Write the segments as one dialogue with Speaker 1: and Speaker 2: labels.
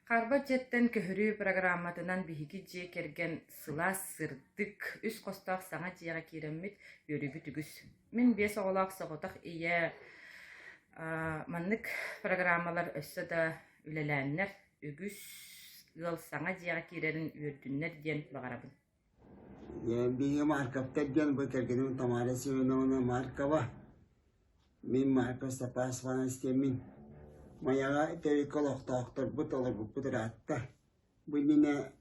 Speaker 1: Карба жеттен көһөрүү программатынан биһиги жие керген сылаас сырдык үс костаах саңа жиэҕэ кииреммит үөрүбүт үгүс. Мен биэс оҕолаах соҕотах ийэ маннык программалар өссө да үлэлээннэр үгүс ыл саңа жиэҕэ киирэрин үөрдүннэр диэн баҕарабын.
Speaker 2: Биһиги маркаптар диэн бу кергеним Тамара Семеновна маркаба. Мен марка Стапасвана стемин. Маяга териколохтоохтор бут олар бут ратта. Бунине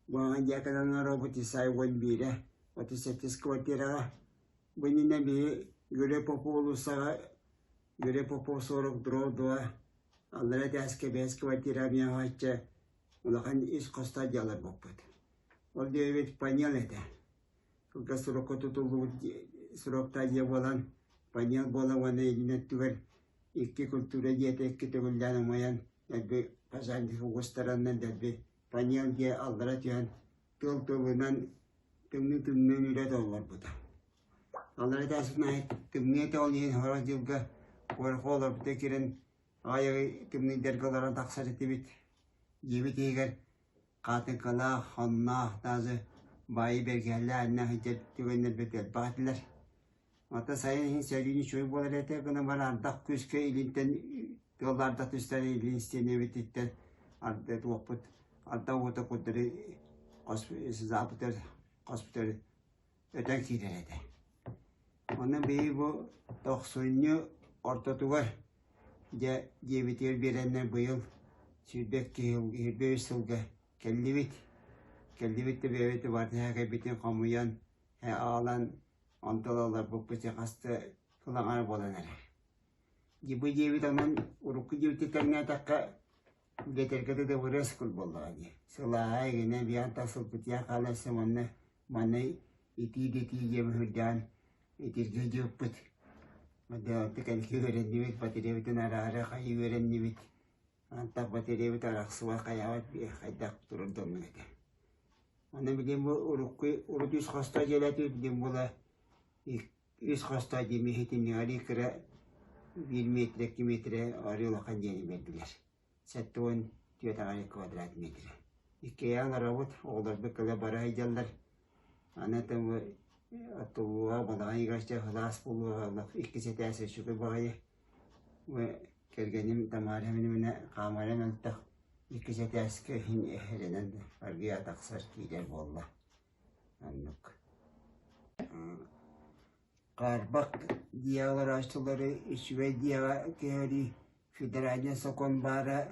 Speaker 2: буага якадан роботи сай вон бире. Вот сеттис квартирага. Бунине би гүре пополусага гүре попо 42 дуа. Аллара таске бес квартира мягача. Улахан ис коста жалар боппут. Ол девет понял это. Когда срок отутулу срокта болан понял бола вана илинеттүгер. Икки культура диете икки төгүллән маян дәбе пазанды хугустараннан дәбе панян ге алдыра тян тол төгүнән тümнен үрәт аллар бута. Аллар дәсенә тümне тәлин хара җилгә корхолар битекерен аяй тümне дәргалардан таксар итеп җибит егер каты кала ханна тазы бай бергәлләр әнә хиҗет төгәннәр бетәр батлар. Ата сайын сәрини чөй болар әтә гына бар ардак күскә илинтен yollarda tüstleri ilинстене битеттер арды туоппут арда ота кудыры забытыр госпиталь өтән кирәләде. Оның бейі бұл 90 ортотугар де дебитер береннер быйыл сүрбек сылға келдибит де бейбеті барды әке бітін қамуян алан анталалар бұл бөте қасты кылаңар боланар. Дебі дебит анан урукку дебіті тәңне таққа Getirgede de burası kul bolladı. Sıla yine bir anta sulputiya kalası manne iti yemhurdan itirge juput. Madde tekel öğrendiğimiz patirevitin ara kayı öğrendiğimiz. Anta patirevit araksuva kayavat bir kaydak dururdum neydi. Anne bildiğim bu urut üst hasta jelatı bildiğim bula üst hasta demihitin yari kıra 1 metre 2 metre arıyorlakan jeni verdiler. Сәттуын түйетағаны квадрат метрі. Икеян арабыт, олар бүкілі бара айдалдар. Анатым аттылуға балаған егашты ғылас болуға аллақ. Икі сәті әсір шүкі бағайы. Кергенім тамарымын қамарым әлттақ. Икі сәті әскі хин әхірінен арғы атақсар кейдер болла. Аннық. Қарбақ диялар аштылары үшвей дияға кәрі Federalnya sokon bara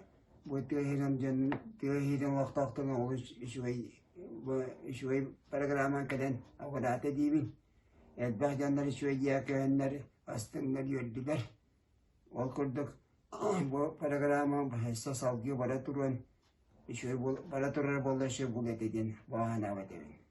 Speaker 2: buat hiram waktu ngurus isu program kalian awal ada di bin. Edbah jangan isu dia kalian asteng dari order. All kurduk bu program bahasa salgio bara turun isu bara turun bola isu bulat edin bahana waterin.